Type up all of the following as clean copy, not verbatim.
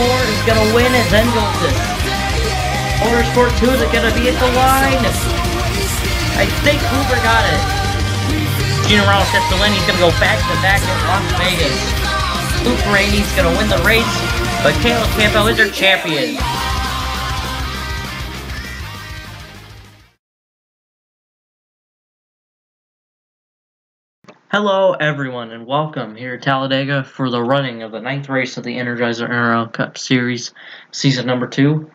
more is going to win as Engultis. Motorsport 2 is going to be at the line. I think Hoover got it. NROL gets the win. He's going to go back-to-back in Las Vegas. Luke Rainey's going to win the race, but Caleb Campbell is our champion. Hello everyone and welcome here at Talladega for the running of the 9th race of the Energizer NROL Cup Series, Season number 2.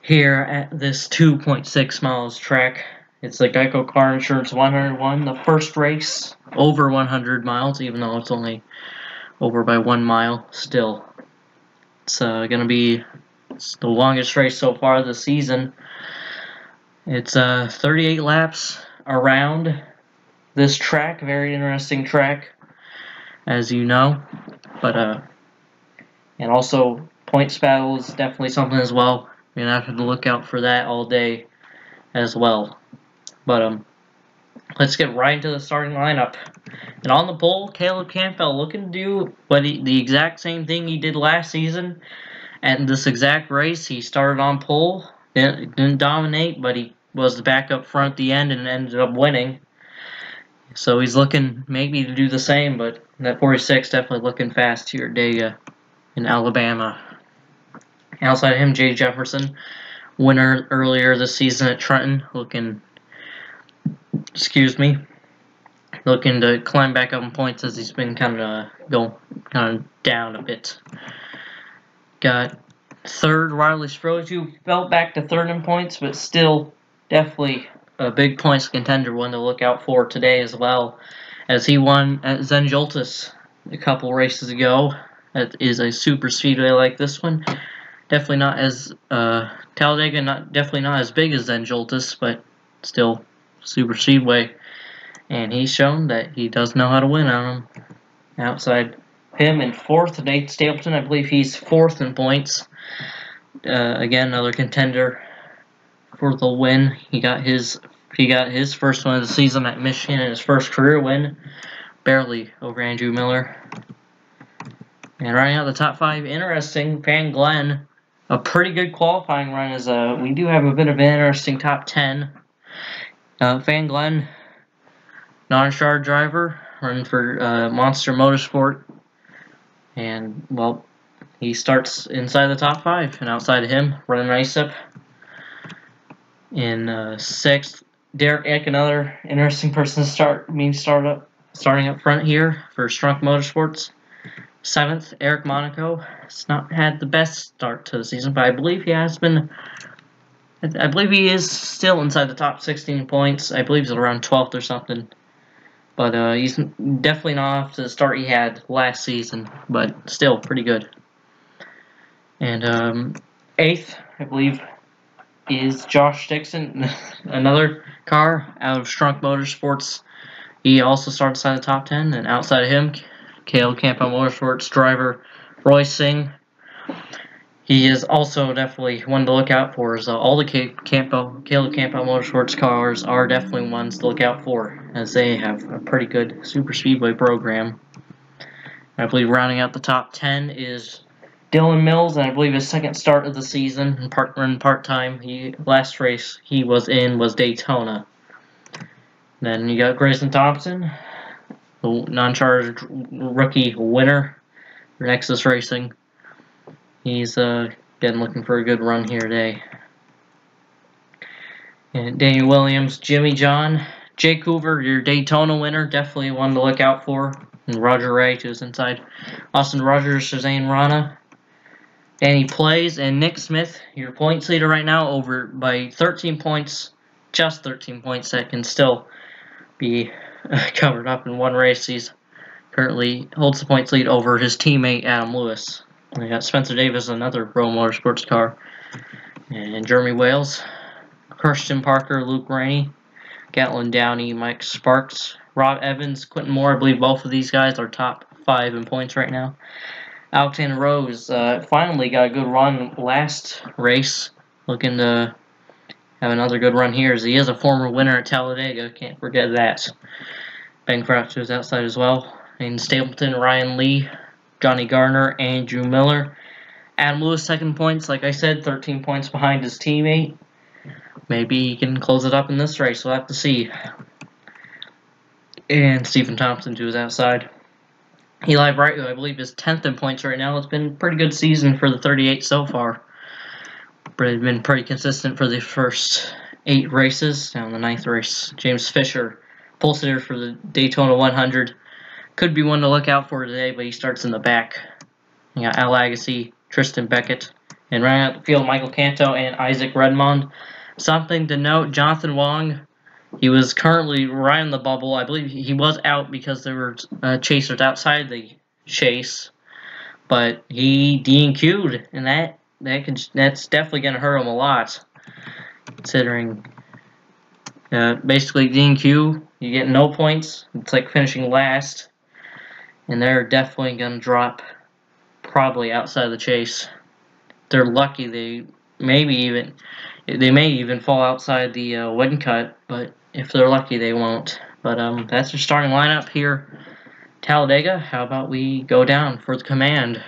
Here at this 2.6 miles track. It's the Geico Car Insurance 101, the first race over 100 miles, even though it's only over by 1 mile still. It's going to be the longest race so far this season. It's 38 laps around this track, very interesting track, as you know, but and also points battle is definitely something as well. You're gonna have to look out for that all day as well. But let's get right into the starting lineup. And on the pole, Caleb Campbell looking to do the exact same thing he did last season. At this exact race, he started on pole, didn't dominate, but he was back up front at the end and ended up winning. So he's looking maybe to do the same, but that 46 definitely looking fast here at in Alabama. Outside of him, Jay Jefferson, winner earlier this season at Trenton, looking to climb back up in points as he's been kind of down a bit. Got third, Riley Sproles, who fell back to third in points, but still definitely a big points contender, one to look out for today as well, as he won at Engultis a couple races ago. That is a super speedway like this one. Definitely not as Talladega, definitely not as big as Engultis, but still super speedway. And he's shown that he does know how to win on them. Outside him in fourth, Nate Stapleton, I believe he's fourth in points. Again, another contender for the win. He got his first win of the season at Michigan and his first career win, barely over Andrew Miller. And running out the top 5, interesting, Van Glen, a pretty good qualifying run, as we do have a bit of an interesting top 10. Van Glen, non-star driver, running for Monster Motorsport, and well, he starts inside the top 5, and outside of him, running ISIP. In 6th, Derek Eck, another interesting person to starting up front here for Strunk Motorsports. 7th, Eric Monaco. It's not had the best start to the season, but I believe he has been. I believe he is still inside the top 16 points. I believe he's around 12th or something. But he's definitely not off to the start he had last season, but still pretty good. And 8th, I believe, is Josh Dixon, another car out of Strunk Motorsports. He also starts inside the top 10, and outside of him, Caleb Campbell Motorsports driver Roy Singh. He is also definitely one to look out for, as all the Caleb Campbell Motorsports cars are definitely ones to look out for, as they have a pretty good super speedway program. I believe rounding out the top 10 is Dylan Mills, and I believe his second start of the season, part-time. Last race he was in was Daytona. Then you got Grayson Thompson, the non-charged rookie winner for Nexus Racing. He's again looking for a good run here today. And Daniel Williams, Jimmy John, Jake Hoover, your Daytona winner, definitely one to look out for. And Roger Ray, who's inside. Austin Rogers, Shazane Rana, Danny Plays, and Nick Smith, your points leader right now, over by 13 points, just 13 points. That can still be covered up in one race. He's currently holds the points lead over his teammate Adam Lewis. And we got Spencer Davis, another Pro Motorsports car, and Jeremy Wales, Christian Parker, Luke Rainey, Gatlin Downey, Mike Sparks, Rob Evans, Quentin Moore. I believe both of these guys are top 5 in points right now. Alexander Rose finally got a good run last race. Looking to have another good run here, as he is a former winner at Talladega. Can't forget that. Ben Crouch was outside as well. And Stapleton, Ryan Lee, Johnny Garner, Andrew Miller, Adam Lewis second points, like I said, 13 points behind his teammate. Maybe he can close it up in this race. We'll have to see. And Stephen Thompson to his outside. Eli Bright, who I believe is 10th in points right now. It's been a pretty good season for the 38 so far. But it's been pretty consistent for the first 8 races. Now in the 9th race, James Fisher, pole sitter for the Daytona 100. Could be one to look out for today, but he starts in the back. You got Al Agassi, Tristan Beckett, and running out the field, Michael Canto and Isaac Redmond. Something to note, Jonathan Wong, he was currently right on the bubble. I believe he was out because there were chasers outside the chase, but he DNQ'd, and that's definitely going to hurt him a lot, considering basically DNQ, you get no points. It's like finishing last, and they're definitely going to drop probably outside of the chase. If they're lucky, they may even fall outside the win cut, but if they're lucky, they won't. But that's your starting lineup here, Talladega. How about we go down for the command?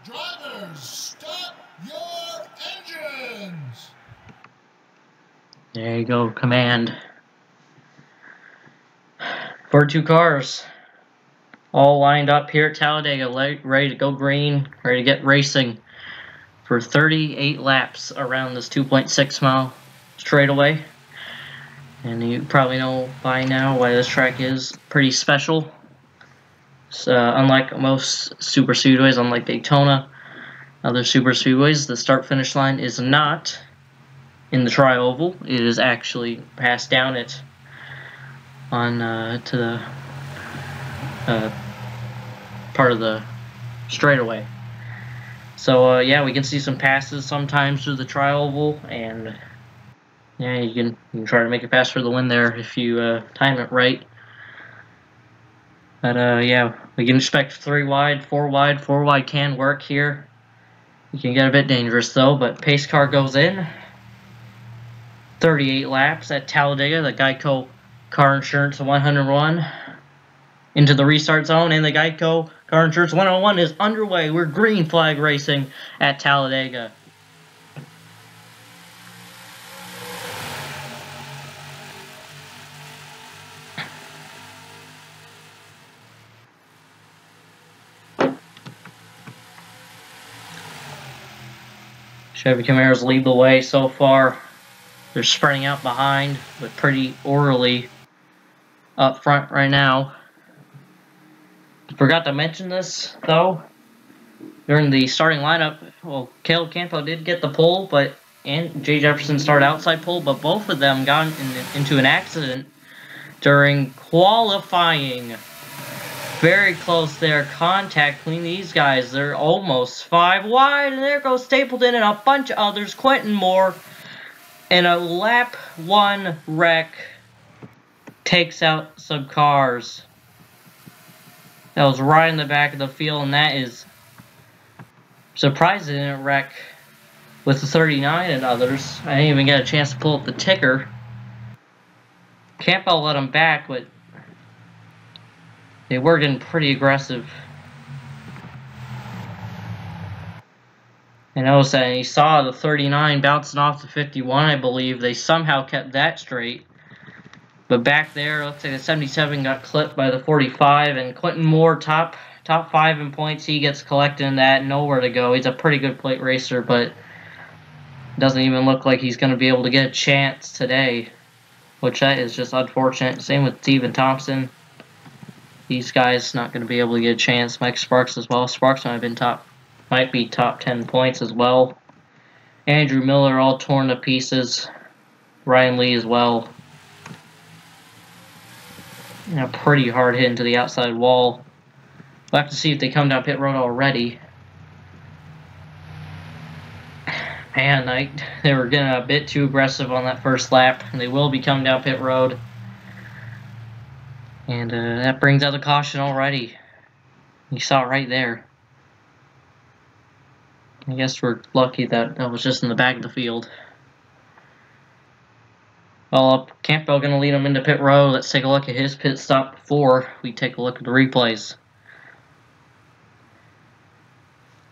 Drivers, start your engines. There you go, command. 42 cars, all lined up here at Talladega, ready to go green, ready to get racing for 38 laps around this 2.6 mile straightaway. And you probably know by now why this track is pretty special. It's, unlike most super speedways, unlike Daytona, other super speedways, the start-finish line is not in the tri-oval. It is actually passed down it on to the part of the straightaway. So yeah, we can see some passes sometimes through the tri-oval, and yeah, you can try to make a pass for the win there if you time it right. But yeah, we can expect 3 wide, 4 wide. 4 wide can work here. You can get a bit dangerous though, but pace car goes in. 38 laps at Talladega, the Geico Car Insurance 101. Into the restart zone, and the Geico Car Insurance 101 is underway. We're green flag racing at Talladega. Chevy Camaros lead the way so far. They're spreading out behind, but pretty orderly up front right now. Forgot to mention this, though. During the starting lineup, well, Caleb Campo did get the pole, and Jay Jefferson started outside pole, but both of them got into an accident during qualifying. Very close there. Contact between these guys. They're almost 5 wide, and there goes Stapleton and a bunch of others. Quentin Moore in a lap 1 wreck takes out some cars. That was right in the back of the field, and that is surprising in a wreck with the 39 and others. I didn't even get a chance to pull up the ticker. Campbell let him back, but they were getting pretty aggressive. I noticed that, and he saw the 39 bouncing off the 51, I believe. They somehow kept that straight. But back there, looks like the 77 got clipped by the 45, and Quentin Moore, top 5 in points. He gets collected in that, nowhere to go. He's a pretty good plate racer, but doesn't even look like he's going to be able to get a chance today, which that is just unfortunate. Same with Stephen Thompson. These guys not going to be able to get a chance. Mike Sparks as well. Sparks might be top 10 points as well. Andrew Miller all torn to pieces. Ryan Lee as well. And a pretty hard hit into the outside wall. We'll have to see if they come down pit road already. Man, they were getting a bit too aggressive on that first lap, and they will be coming down pit road. And that brings out the caution already. You saw it right there. I guess we're lucky that was just in the back of the field. Well, Campbell going to lead him into pit road. Let's take a look at his pit stop before we take a look at the replays.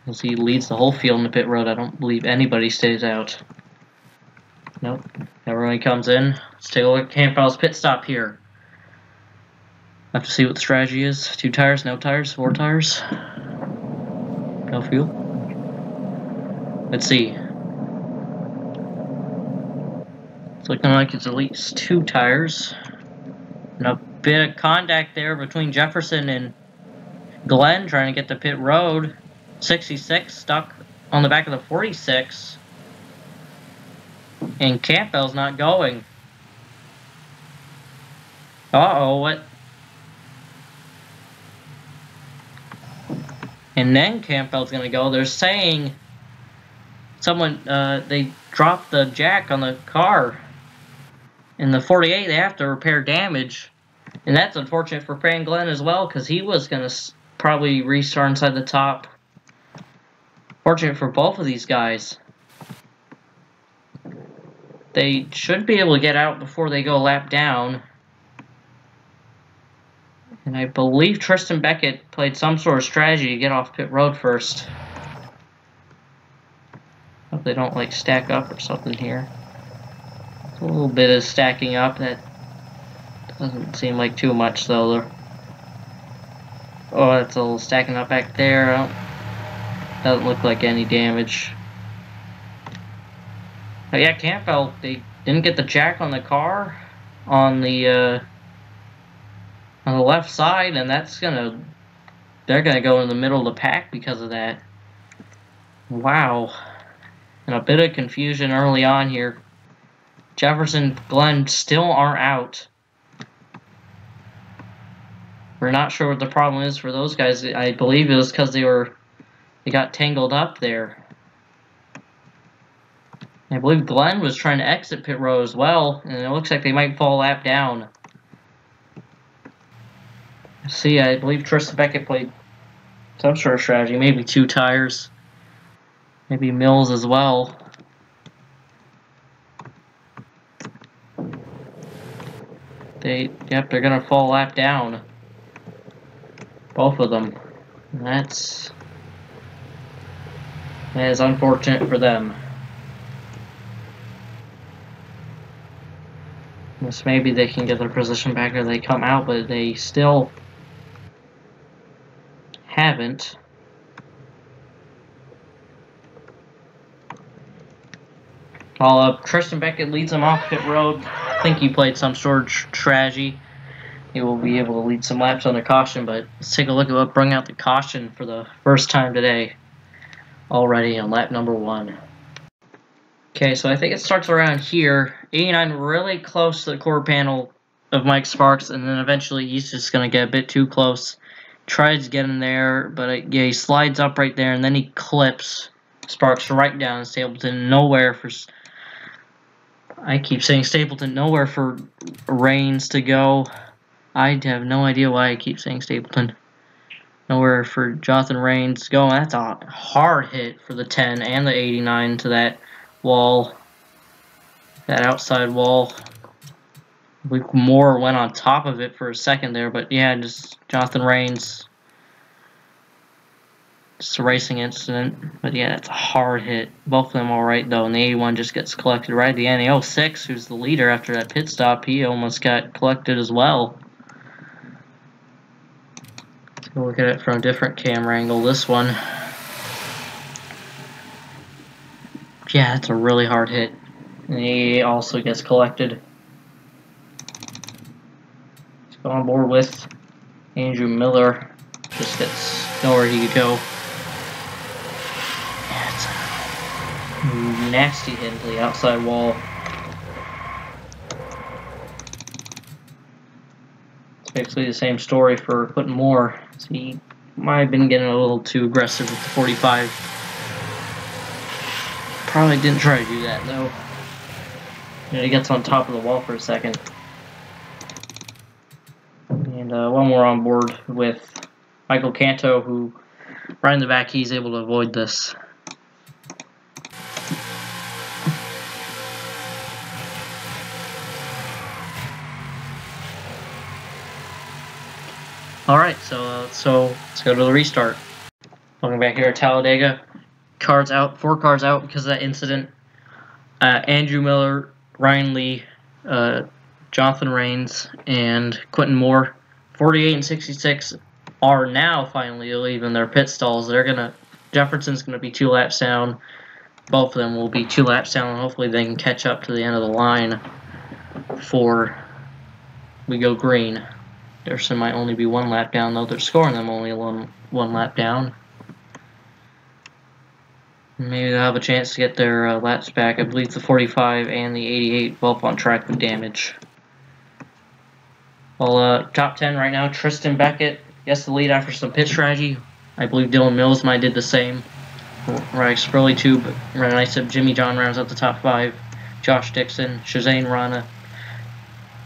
as he leads the whole field in the pit road. I don't believe anybody stays out. Nope. Everyone comes in. Let's take a look at Campbell's pit stop here. Have to see what the strategy is. 2 tires, no tires, 4 tires. No fuel. Let's see. It's looking like it's at least 2 tires. And a bit of contact there between Jefferson and Glenn trying to get to pit road. 66 stuck on the back of the 46. And Campbell's not going. Uh-oh, what? And then Campbell's gonna go. They're saying someone, they dropped the jack on the car. In the 48, they have to repair damage. And that's unfortunate for Fran Glenn as well, because he was gonna probably restart inside the top. Fortunate for both of these guys. They should be able to get out before they go a lap down. And I believe Tristan Beckett played some sort of strategy to get off pit road first. Hope they don't like stack up or something here. A little bit of stacking up. That doesn't seem like too much though. Oh, that's a little stacking up back there. Doesn't look like any damage. But yeah, Campbell, they didn't get the jack on the car on the left side, and they're gonna go in the middle of the pack because of that. Wow. And a bit of confusion early on here. Jefferson, Glenn still aren't out. We're not sure what the problem is for those guys. I believe it was because they got tangled up there. I believe Glenn was trying to exit pit road as well, and it looks like they might fall a lap down. See, I believe Tristan Beckett played some sort of strategy, maybe 2 tires, maybe Mills as well. They're gonna fall a lap down. Both of them. And that is unfortunate for them. Yes, maybe they can get their position back or they come out, but they still haven't. All up, Tristan Beckett leads them off pit road. I think he played some sort of strategy. He will be able to lead some laps under caution, but let's take a look at what brought out the caution for the first time today. Already on lap number 1. Okay, so I think it starts around here. 89 really close to the quarter panel of Mike Sparks, and then eventually he's just going to get a bit too close. Tries to get in there, but yeah, he slides up right there, and then he clips Sparks right down to Stapleton. Nowhere for... I keep saying Stapleton, nowhere for Reigns to go. I have no idea why I keep saying Stapleton. Nowhere for Jonathan Reigns to go. That's a hard hit for the 10 and the 89 to that wall. That outside wall. I believe Moore went on top of it for a second there, but yeah, just Jonathan Reigns. Just a racing incident. But yeah, that's a hard hit. Both of them alright though, and the 81 just gets collected right at the end. The 06, who's the leader after that pit stop, he almost got collected as well. Let's go look at it from a different camera angle. This one. Yeah, that's a really hard hit. And he also gets collected. Let's go on board with Andrew Miller. Just gets nowhere he could go. Yeah, it's a nasty hit into the outside wall. It's basically the same story for Quentin Moore. So he might have been getting a little too aggressive with the 45. Probably didn't try to do that though. You know, he gets on top of the wall for a second. And one more on board with Michael Canto, who right in the back, he's able to avoid this. Alright, so let's go to the restart. Looking back here at Talladega, cars out, 4 cars out because of that incident. Andrew Miller, Ryan Lee, Jonathan Rains, and Quentin Moore, 48 and 66, are now finally leaving their pit stalls. Jefferson's gonna be 2 laps down. Both of them will be 2 laps down, and hopefully they can catch up to the end of the line before we go green. Anderson might only be 1 lap down, though they're scoring them only one lap down. Maybe they'll have a chance to get their laps back. I believe the 45 and the 88 both on track with damage. Well, top 10 right now, Tristan Beckett gets the lead after some pit strategy. I believe Dylan Mills might have did the same. Right, Spurley 2, but nice up. Jimmy John rounds out the top 5. Josh Dixon, Shazane Rana,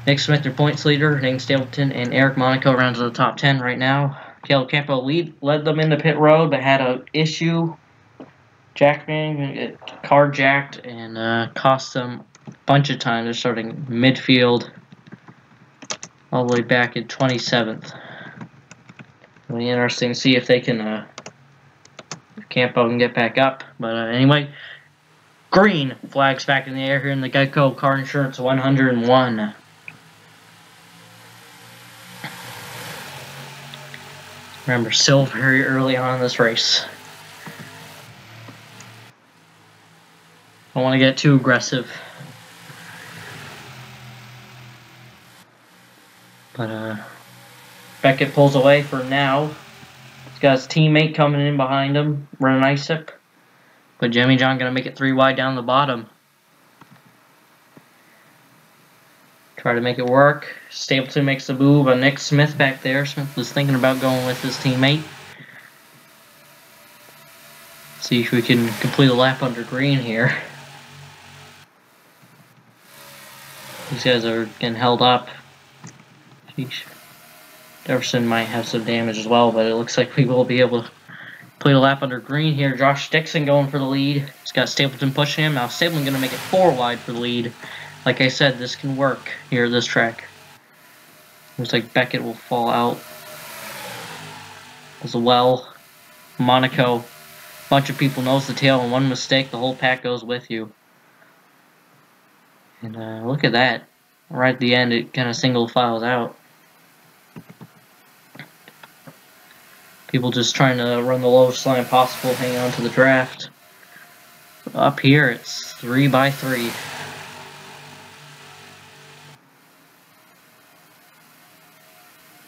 Nick Smith, their points leader, Nate Stapleton, and Eric Monaco rounds out the top 10 right now. Caleb Campbell led them into pit road, but had an issue. Car jacked and cost them a bunch of time. They're starting midfield all the way back in 27th. It'll be interesting to see if they can, if Campo can get back up. But anyway, green flags back in the air here in the Geico Car Insurance 101. Remember, still very early on in this race. Don't want to get too aggressive. But Beckett pulls away for now. He's got his teammate coming in behind him, Ren Isip. But Jimmy John gonna make it 3 wide down the bottom. Try to make it work. Stapleton makes the move on Nick Smith back there. Smith was thinking about going with his teammate. See if we can complete a lap under green here. These guys are getting held up. Sheesh. Jefferson might have some damage as well, but it looks like we will be able to complete a lap under green here. Josh Dixon going for the lead. He's got Stapleton pushing him. Now Stapleton going to make it 4 wide for the lead. Like I said, this can work here at this track. Looks like Beckett will fall out as well. Monaco. A bunch of people nose the tail, and one mistake, the whole pack goes with you. And look at that. Right at the end, it kind of single files out. People just trying to run the lowest line possible, hanging on to the draft. Up here, it's 3 by 3.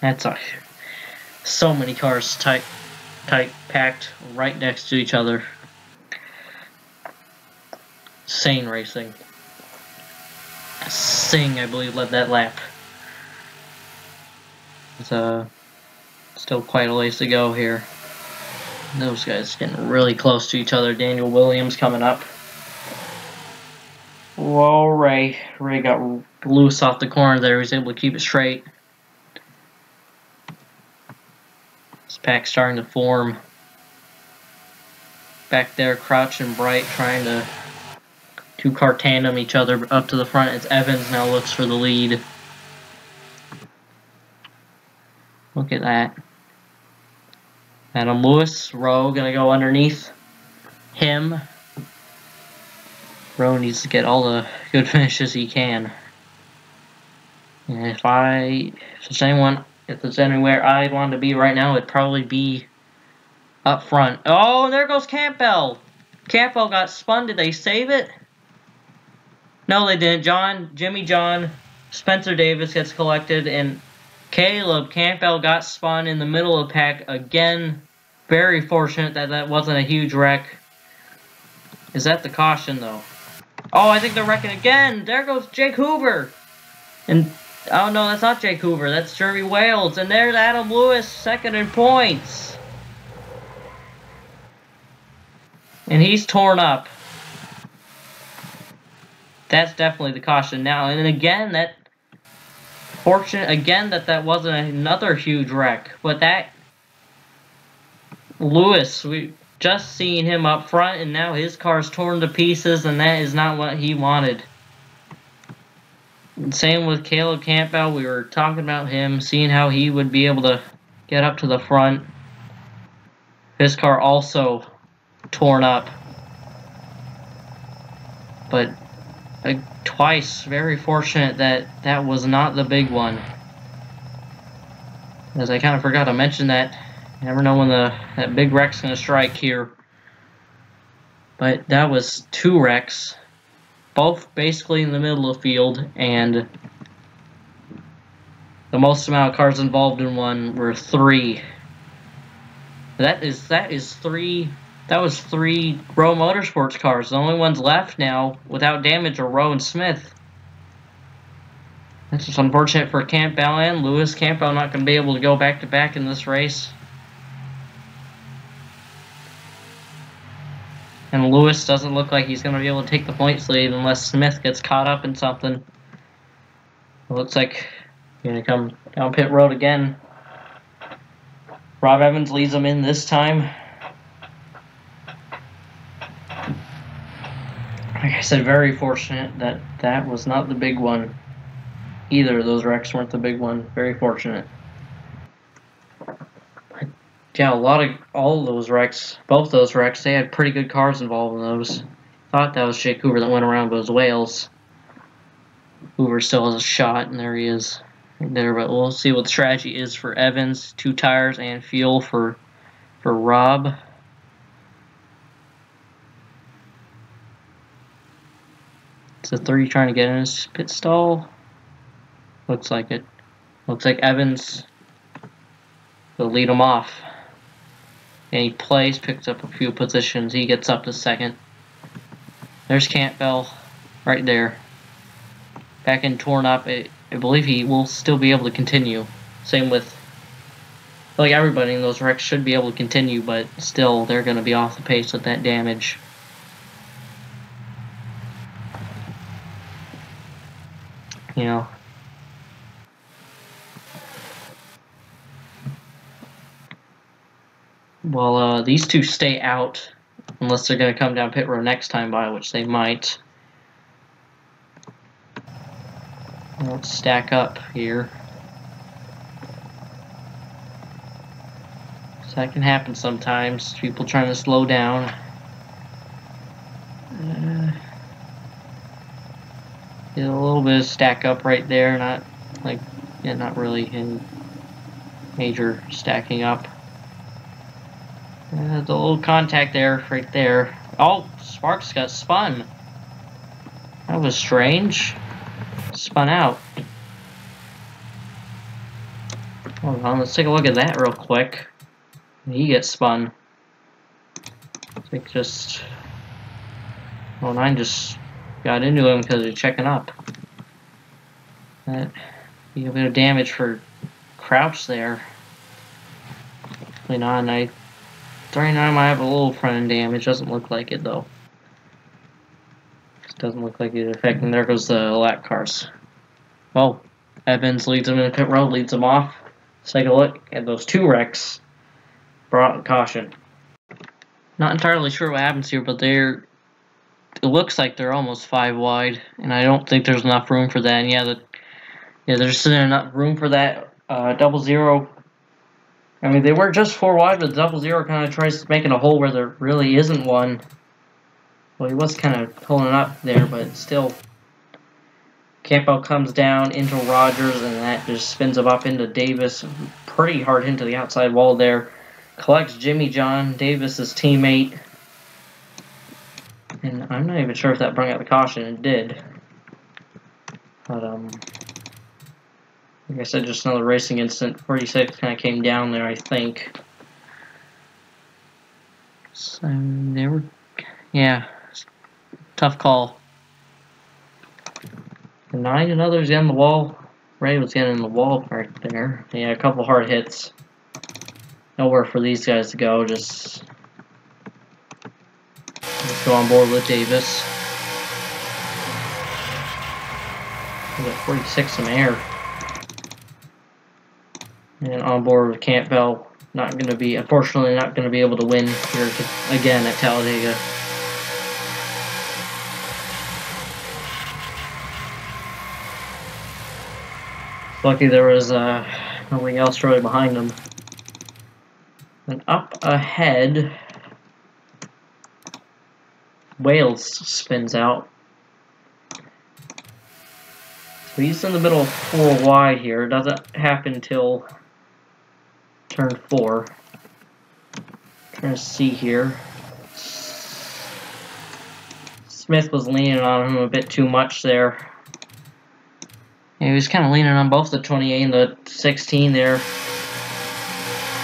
That's so many cars tight packed right next to each other. Insane racing. Singh, I believe, led that lap. It's still quite a ways to go here. Those guys getting really close to each other. Daniel Williams coming up. Whoa, Ray got loose off the corner there. He was able to keep it straight. This pack's starting to form. Back there, Crouch and Bright trying to 2-car tandem each other up to the front. It's Evans now looks for the lead. Look at that. Adam Lewis, Rowe gonna go underneath him. Rowe needs to get all the good finishes he can. And if there's anywhere I'd want to be right now, it'd probably be up front. Oh, and there goes Campbell. Campbell got spun. Did they save it? No, they didn't. Jimmy John, Spencer Davis gets collected, and Caleb Campbell got spun in the middle of the pack. Again, very fortunate that that wasn't a huge wreck. Is that the caution, though? Oh, I think they're wrecking again. There goes Jake Hoover. And, oh no, that's not Jake Hoover. That's Jeremy Wales. And there's Adam Lewis, second in points. And he's torn up. That's definitely the caution now. And again, that fortunate again that wasn't another huge wreck. But that Lewis, we just seen him up front, and now his car's torn to pieces, and that is not what he wanted. And same with Caleb Campbell. We were talking about him, seeing how he would be able to get up to the front. His car also torn up. But twice, very fortunate that that was not the big one. As I kind of forgot to mention that. You never know when that big wreck's going to strike here. But that was 2 wrecks. Both basically in the middle of the field. And the most amount of cars involved in one were 3. That was 3 Rowe Motorsports cars. The only ones left now without damage are Rowe and Smith. That's just unfortunate for Campbell and Lewis. Campbell not going to be able to go back to back in this race. And Lewis doesn't look like he's going to be able to take the points lead unless Smith gets caught up in something. It looks like he's going to come down pit road again. Rob Evans leads them in this time. Like I said, very fortunate that that was not the big one. Either of those wrecks weren't the big one. Very fortunate. Yeah, all of those wrecks, both those wrecks, they had pretty good cars involved in those. Thought that was Jake Hoover that went around those Wales. Hoover still has a shot, and there he is. Right there, but we'll see what the strategy is for Evans. 2 tires and fuel for Rob. It's a 3 trying to get in his pit stall. Looks like it. Looks like Evans will lead him off. And he picks up a few positions. He gets up to 2nd. There's Campbell right there. Back and torn up. I believe he will still be able to continue. Same with, like, everybody in those wrecks should be able to continue, but still they're going to be off the pace with that damage. You know. Well, these 2 stay out unless they're going to come down pit road next time by, which they might. Let's stack up here. So that can happen sometimes. People trying to slow down. Get a little bit of stack up right there. Not really any major stacking up. The little contact there, right there. Oh, Sparks got spun. That was strange. Spun out. Hold on, let's take a look at that real quick. He gets spun. I think just... Well, 9 just got into him because he's checking up. That be a bit of damage for Crouch there. Hopefully not. 39 might have a little front end damage. Doesn't look like it though. Doesn't look like it's affecting. There goes the lap cars. Well, Evans leads him in the pit road, leads him off. Let's take a look at those 2 wrecks. Brought caution. Not entirely sure what happens here, but it looks like they're almost 5 wide, and I don't think there's enough room for that. And yeah, there's enough room for that 0-0. I mean, they were just 4 wide, but 0-0 kind of tries making a hole where there really isn't one. Well, he was kind of pulling up there, but still. Campbell comes down into Rogers, and that just spins him up into Davis. Pretty hard into the outside wall there. Collects Jimmy John, Davis's teammate. And I'm not even sure if that brought out the caution. It did. But, like I said, just another racing incident. 46 kind of came down there, I think. So, they were... Yeah. Tough call. And 9 and others getting the wall. Ray was getting in the wall right there. Yeah, a couple hard hits. Nowhere for these guys to go. Just let's go on board with Davis. We got 46 some air. And on board with Campbell. Unfortunately, not going to be able to win here again at Talladega. Lucky there was nobody else really behind him. And up ahead, Wales spins out. So he's in the middle of 4 wide here. It doesn't happen until turn 4. Trying to see here. Smith was leaning on him a bit too much there. Yeah, he was kind of leaning on both the 28 and the 16 there.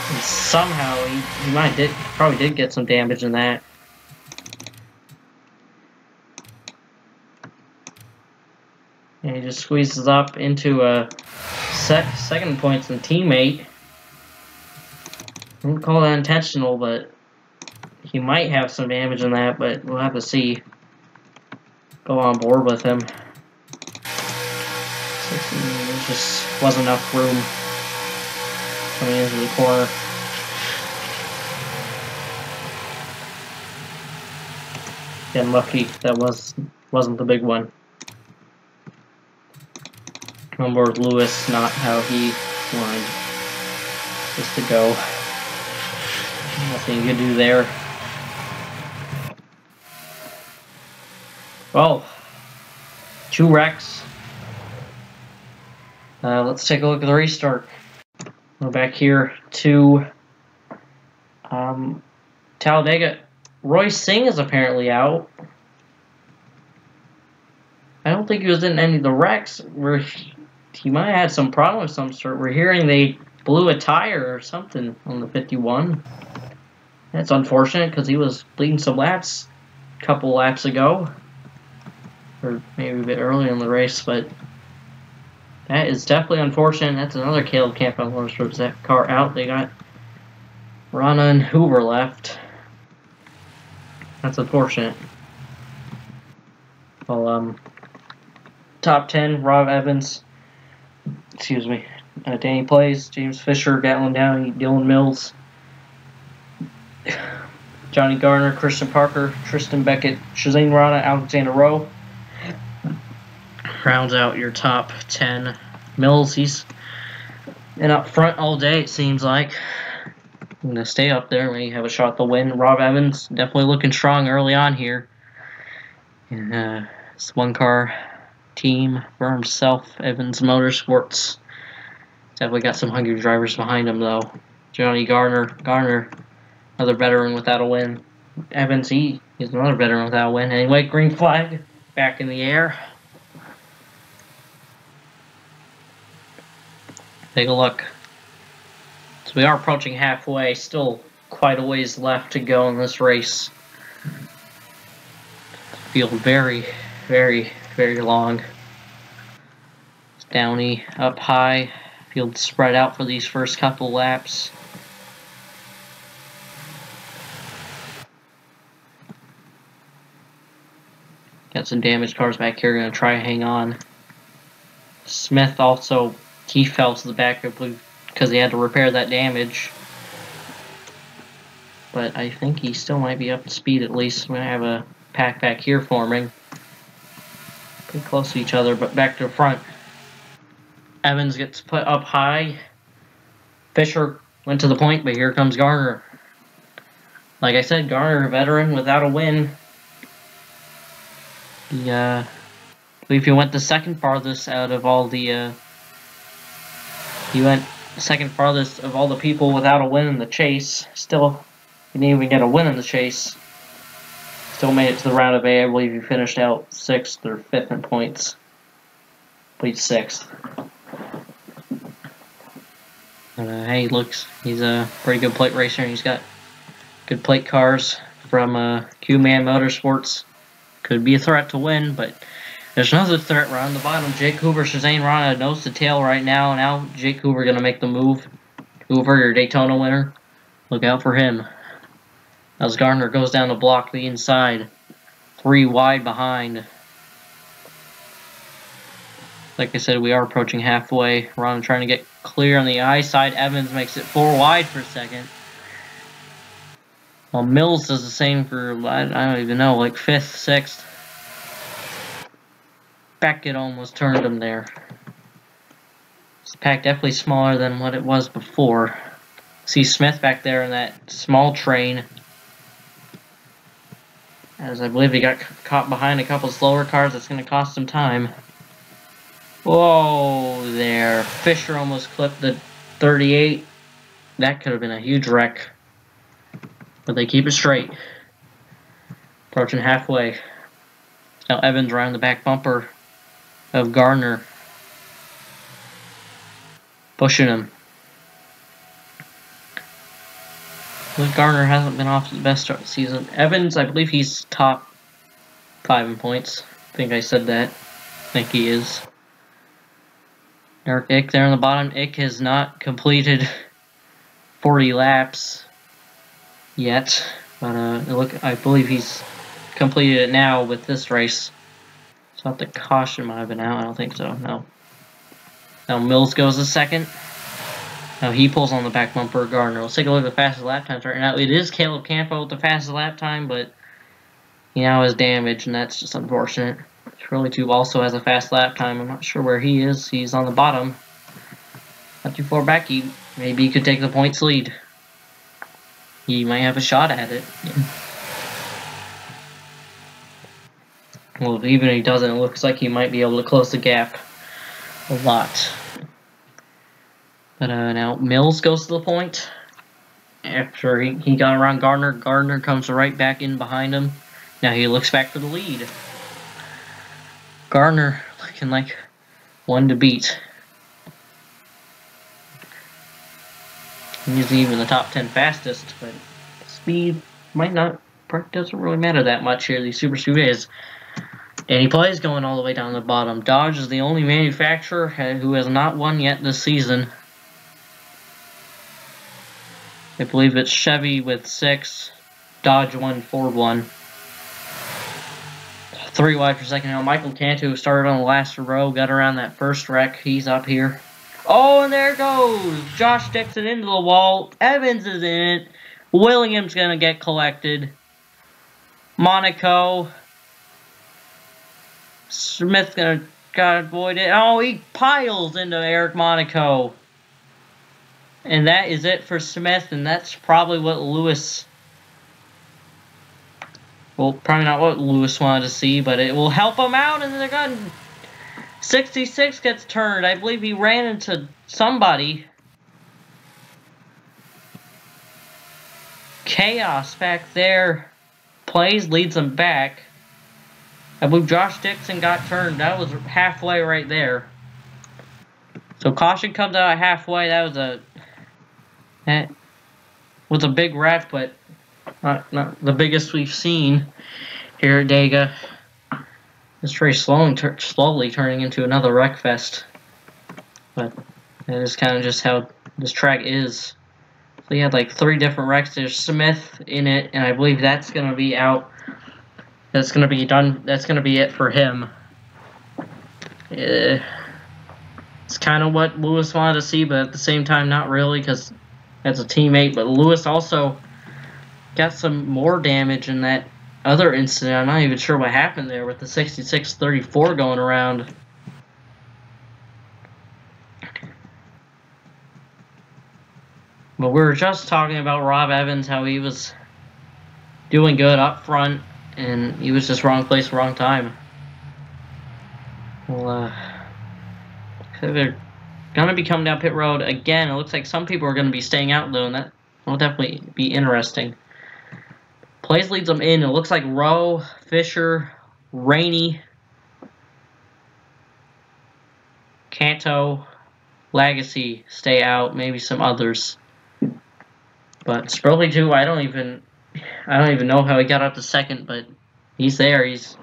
And somehow he probably did get some damage in that. And he just squeezes up into a second points and teammate. I wouldn't call that intentional, but he might have some damage in that, but we'll have to see. Go on board with him. There just wasn't enough room coming into the corner. Getting lucky that wasn't the big one. On board Lewis, not how he wanted this to go. Nothing you can do there. Well, 2 wrecks. Let's take a look at the restart. We're back here to Talladega. Roy Singh is apparently out. I don't think he was in any of the wrecks. He might have had some problem of some sort. We're hearing they blew a tire or something on the 51. That's unfortunate because he was bleeding some laps a couple laps ago. Or maybe a bit earlier in the race, but that is definitely unfortunate. That's another Caleb Campbell Motorsports that car out. They got Rana and Hoover left. That's unfortunate. Well, top 10, Rob Evans, Danny Plays, James Fisher, Gatlin Downey, Dylan Mills, Johnny Garner, Christian Parker, Tristan Beckett, Shazane Rana, Alexander Rowe. Rounds out your top 10. Mills, he's been up front all day, it seems like. I'm going to stay up there when you have a shot to win. Rob Evans, definitely looking strong early on here. And it's 1-car team for himself, Evans Motorsports. Definitely got some hungry drivers behind him, though. Johnny Garner, another veteran without a win. Evans, he's another veteran without a win. Anyway, green flag, back in the air. Take a look. So we are approaching halfway. Still quite a ways left to go in this race. Field very, very, very long. Downey up high. Field spread out for these first couple laps. Got some damaged cars back here. Gonna try and hang on. Smith also, he fell to the back because he had to repair that damage. But I think he still might be up to speed at least. We're going to have a pack back here forming. Pretty close to each other, but back to the front. Evans gets put up high. Fisher went to the point, but here comes Garner. Like I said, Garner, a veteran without a win. I believe he went the second farthest out of all the he went second farthest of all the people without a win in the chase. Still, he didn't even get a win in the chase. Still made it to the round of A. I believe he finished out 6th or 5th in points. But he's 6th. Hey, he's a pretty good plate racer. He's got good plate cars from Q-Man Motorsports. Could be a threat to win, but there's another threat right on the bottom. Jake Hoover, Shazane Rana, nose to tail right now. Now Jake Hoover going to make the move. Hoover, your Daytona winner. Look out for him. As Garner goes down the block, the inside. 3 wide behind. Like I said, we are approaching halfway. Rana trying to get clear on the I side. Evans makes it 4 wide for a second. Well, Mills does the same for, I don't even know, like 5th, 6th. Beckett almost turned him there. This pack definitely smaller than what it was before. See Smith back there in that small train. As I believe he got caught behind a couple slower cars. That's going to cost him time. Whoa there. Fisher almost clipped the 38. That could have been a huge wreck. But they keep it straight. Approaching halfway. Now Evans around the back bumper of Gardner. Pushing him. Luke Gardner hasn't been off to the best start of the season. Evans, I believe he's top 5 in points. I think I said that. I think he is. Eric Ick there on the bottom. Ick has not completed 40 laps yet. But look, I believe he's completed it now with this race. So the caution might have been out. I don't think so. No. Now Mills goes to second. Now he pulls on the back bumper of Gardner. Let's take a look at the fastest lap times right now. It is Caleb Campo with the fastest lap time, but he now has damage, and that's just unfortunate. Shirley Tube also has a fast lap time. I'm not sure where he is. He's on the bottom. Not too far back. Maybe he could take the points lead. He might have a shot at it. Well, even if he doesn't, it looks like he might be able to close the gap a lot. But now Mills goes to the point. After he got around Gardner, Gardner comes right back in behind him. Now he looks back for the lead. Gardner looking like one to beat. He's even the top 10 fastest, but speed might not, doesn't really matter that much here. These super speedways. And he plays going all the way down the bottom. Dodge is the only manufacturer who has not won yet this season. I believe it's Chevy with 6, Dodge won 4-1. 3 wide for second now. Michael Cantu started on the last row, got around that first wreck. He's up here. Oh, and there goes Josh Dixon into the wall. Evans is in it. Williams gonna get collected. Monaco. Smith gotta avoid it. Oh, he piles into Eric Monaco. And that is it for Smith, and that's probably what Lewis... Well, probably not what Lewis wanted to see, but it will help him out, and they're going... 66 gets turned. I believe he ran into somebody. Chaos back there. Plays, leads him back. I believe Josh Dixon got turned. That was halfway right there. So caution comes out at halfway. That was a big wreck, but not the biggest we've seen here at Dega. This race slowly turning into another wreck fest. But that is kind of just how this track is. So you had like 3 different wrecks. There's Smith in it, and I believe that's going to be out. That's going to be done. That's going to be it for him. It's kind of what Lewis wanted to see, but at the same time, not really, because that's a teammate. But Lewis also got some more damage in that other incident. I'm not even sure what happened there with the 66-34 going around. But we were just talking about Rob Evans, how he was doing good up front, and he was just wrong place, wrong time. Well, they're going to be coming down pit road again. It looks like some people are going to be staying out, though, and that will definitely be interesting. Plays leads them in. It looks like Rowe, Fisher, Rainey, Canto, Legacy stay out. Maybe some others. But Spurley too. I don't even know how he got up to second, but he's there. He's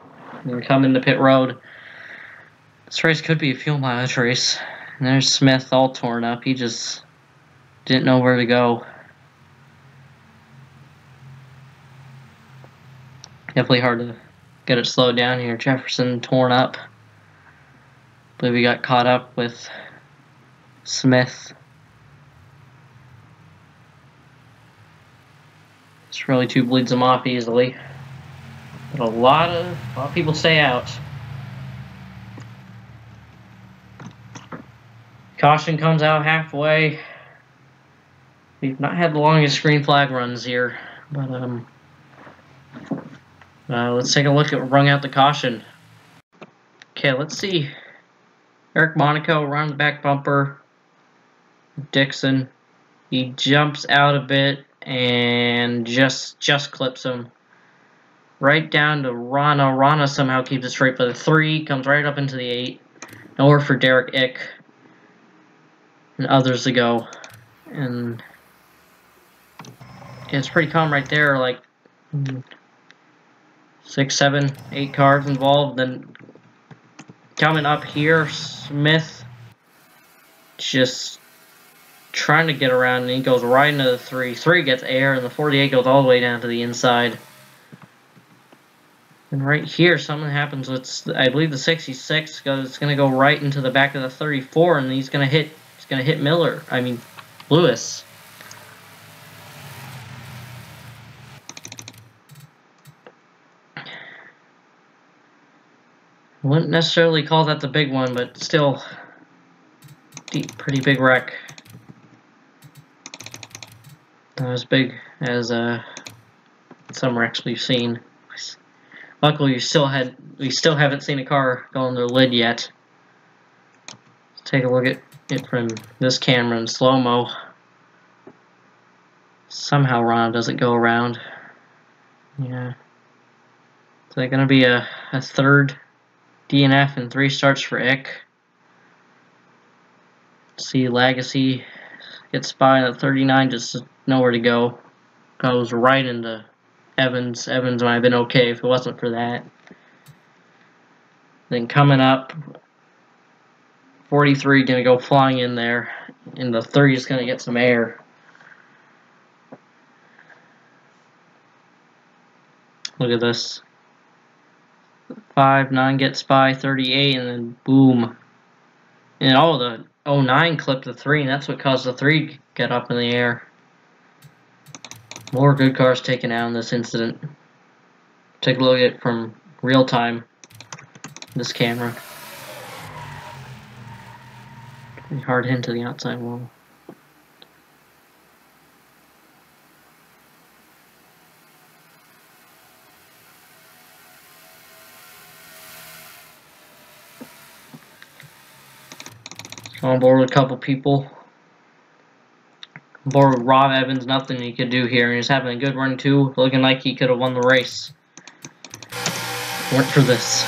going to come into pit road. This race could be a fuel mileage race. And there's Smith all torn up. He just didn't know where to go. Definitely hard to get it slowed down here. Jefferson torn up. I believe he got caught up with Smith. This really too bleeds him off easily. But a lot of people stay out. Caution comes out halfway. We've not had the longest green flag runs here, but let's take a look at rung out the caution. Okay, let's see. Eric Monaco around the back bumper. Dixon, he jumps out a bit and just clips him. Right down to Rana. Rana somehow keeps it straight for the 3, comes right up into the 8. Nowhere for Derek Ick and others to go. And it's pretty calm right there, like 6, 7, 8 cars involved. Then coming up here, Smith just trying to get around, and he goes right into the 3. 3 gets air, and the 48 goes all the way down to the inside. And right here, something happens with, I believe, the 66 goes. It's gonna go right into the back of the 34, and he's gonna hit Miller. I mean, Lewis. I wouldn't necessarily call that the big one, but still, pretty big wreck. Not as big as some wrecks we've seen. Luckily, we still haven't seen a car go on their lid yet. Let's take a look at it from this camera in slow-mo. Somehow Ron doesn't go around. Yeah. Is that gonna be a third DNF and 3 starts for Ick? See, Legacy gets by at 39, just nowhere to go. Goes right into Evans. Evans might have been okay if it wasn't for that. Then coming up, 43 gonna go flying in there, and the 3 is gonna get some air. Look at this. 5, 9 gets by 38, and then boom. And oh, the 09 clipped the 3, and that's what caused the 3 to get up in the air. More good cars taken out in this incident. Take a look at it from real time. This camera. Pretty hard hit to the outside wall. On board with a couple people. On board with Rob Evans, nothing he could do here. And he's having a good run too, looking like he could have won the race. Weren't for this.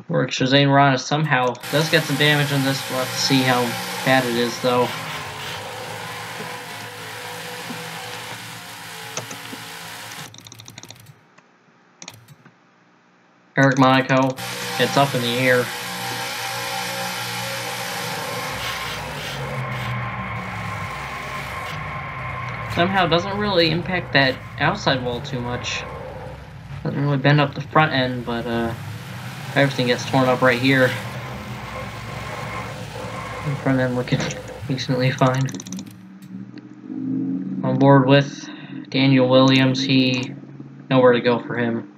Works. Shazane Rana somehow does get some damage on this. We'll have to see how bad it is, though. Eric Monaco gets up in the air. Somehow doesn't really impact that outside wall too much. Doesn't really bend up the front end, but everything gets torn up right here. The front end looking decently fine. On board with Daniel Williams, he nowhere to go for him.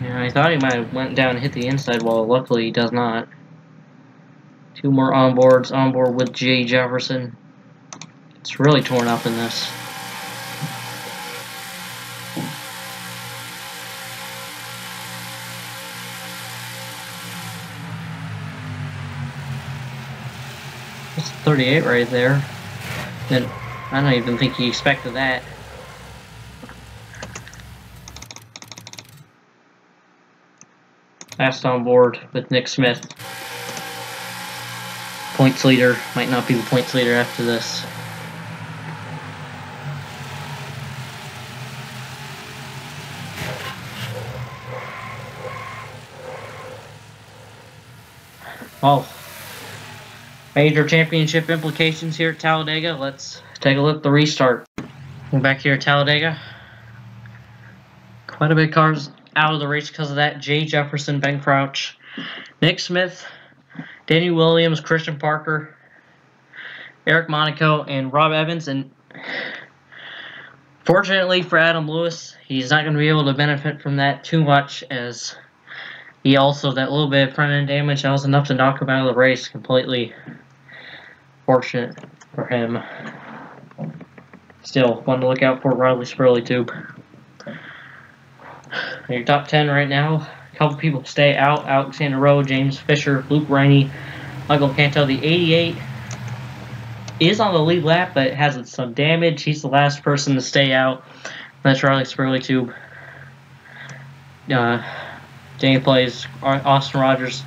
Yeah, I thought he might have went down and hit the inside wall. Luckily, he does not. 2 more onboards. Onboard with Jay Jefferson. It's really torn up in this. That's 38 right there. And I don't even think he expected that. Last on board with Nick Smith. Points leader. Might not be the points leader after this. Oh. Major championship implications here at Talladega. Let's take a look at the restart. We're back here at Talladega. Quite a bit of cars out of the race because of that. Jay Jefferson, Ben Crouch, Nick Smith, Danny Williams, Christian Parker, Eric Monaco, and Rob Evans. And fortunately for Adam Lewis, he's not going to be able to benefit from that too much, as he also, that little bit of front end damage, that was enough to knock him out of the race completely. Fortunate for him. Still, one to look out for, Riley Spurley Tube. Your top 10 right now. A couple people stay out. Alexander Rowe, James Fisher, Luke Rainey, Michael Canto. The 88 is on the lead lap, but has some damage. He's the last person to stay out. That's Riley Spurley Tube. Danny plays Austin Rogers,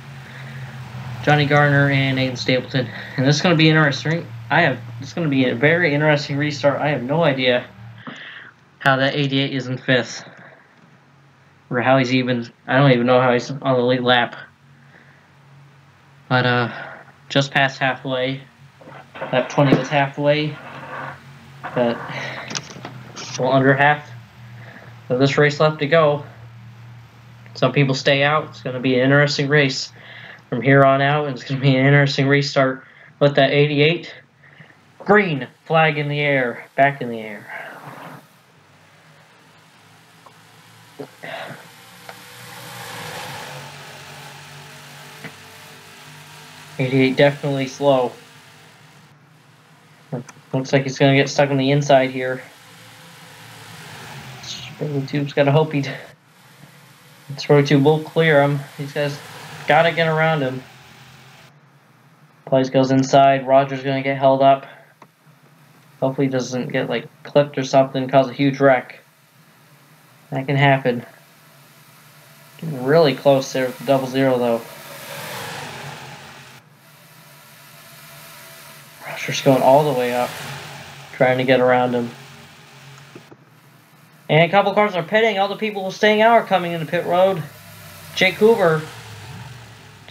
Johnny Garner, and Aiden Stapleton. And this is going to be interesting. It's going to be a very interesting restart. I have no idea how that 88 is in 5th. Or how he's even, I don't even know how he's on the lead lap. But, just past halfway. Lap 20 was halfway. But, well, under half of this race left to go. Some people stay out. It's going to be an interesting race from here on out. And it's going to be an interesting restart with that 88. Green flag in the air. Back in the air. '88 definitely slow. Looks like he's going to get stuck on the inside here. Spurley Tube's got to hope Spurley Tube will clear him. These guys got to get around him. Plays goes inside. Rogers going to get held up. Hopefully he doesn't get like clipped or something, cause a huge wreck. That can happen. Getting really close there with the 00 though. Rogers going all the way up, trying to get around him. And a couple cars are pitting. All the people staying out are coming into pit road. Jake Hoover,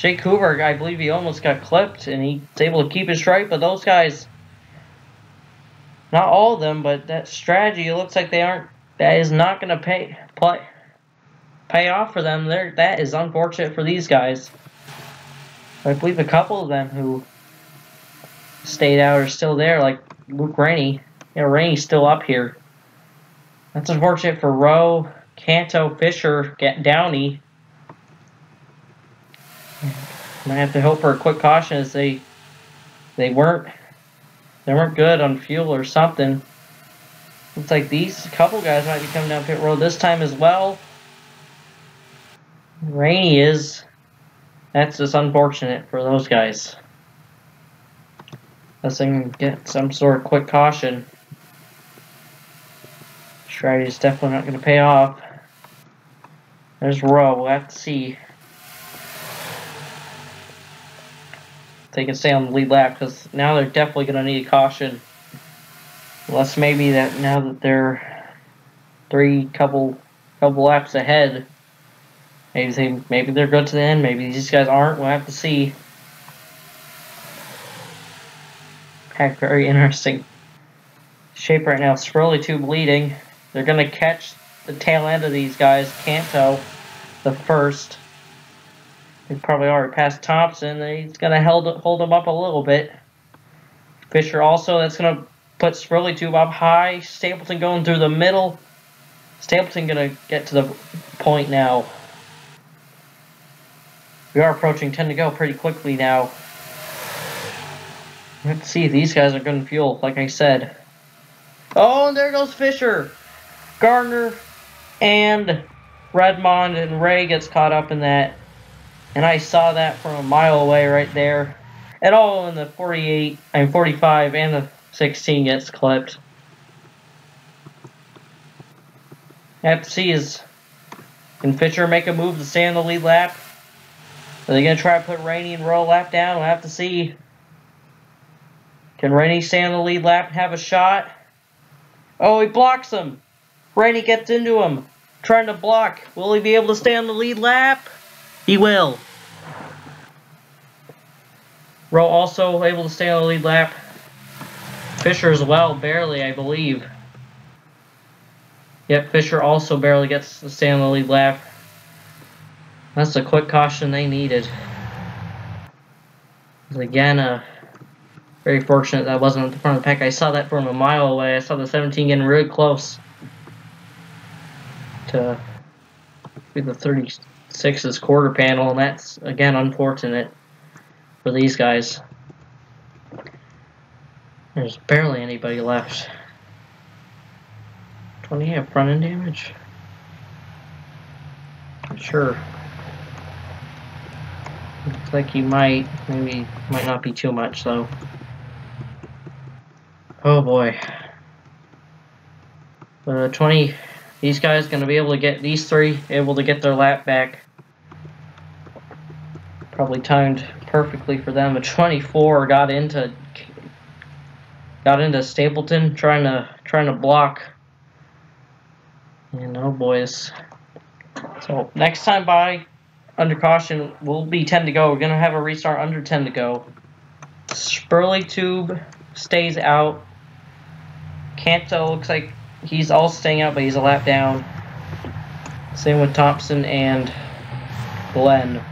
I believe he almost got clipped, and he's able to keep his stripe. But those guys, not all of them, but that strategy, it looks like they aren't. That is not going to pay off for them. That is unfortunate for these guys. I believe a couple of them who stayed out are still there, like Luke Rainey. Yeah, Rainey's still up here. That's unfortunate for Rowe, Canto, Fisher, Downey. Might have to hope for a quick caution, as they weren't good on fuel or something. Looks like these couple guys might be coming down pit road this time as well. Rainey is. That's just unfortunate for those guys. Unless they can get some sort of quick caution. Strategy is definitely not going to pay off. There's Rowe. We'll have to see if they can stay on the lead lap, because now they're definitely going to need a caution. Unless maybe that now that they're couple laps ahead, maybe they're good to the end. Maybe these guys aren't. We'll have to see. Heck, very interesting shape right now. Spurley Tube leading. They're going to catch the tail end of these guys. Canto, the first. They probably already passed Thompson. He's going to hold him up a little bit. Fisher also, that's going to put Spurley Tube up high. Stapleton going through the middle. Stapleton going to get to the point now. We are approaching 10 to go pretty quickly now. Let's see if these guys are going to fuel, like I said. Oh, and there goes Fisher. Gardner and Redmond and Ray gets caught up in that. And I saw that from a mile away right there. And all in the 45 and the 16 gets clipped. I have to see can Fisher make a move to stay on the lead lap? Are they going to try to put Rainey and Rowe lap down? We'll have to see. Can Rainey stay on the lead lap and have a shot? Oh, he blocks him. Rainey gets into him, trying to block. Will he be able to stay on the lead lap? He will. Rowe also able to stay on the lead lap. Fisher as well, barely, I believe. Yep, Fisher also barely gets to stay on the lead lap. That's the quick caution they needed. Again, very fortunate that wasn't at the front of the pack. I saw that from a mile away. I saw the 17 getting really close to be the 36's quarter panel, and that's, again, unfortunate for these guys. There's barely anybody left. 20 have front end damage? Sure. Looks like he might. Maybe might not be too much though. Oh boy. 20. These guys gonna be able to get these three able to get their lap back. Probably timed perfectly for them. A 24 got into Stapleton trying to block. And oh boys. So next time by under caution will be 10 to go. We're gonna have a restart under 10 to go. Spurley Tube stays out. Canto looks like he's all staying out, but he's a lap down. Same with Thompson and Glenn.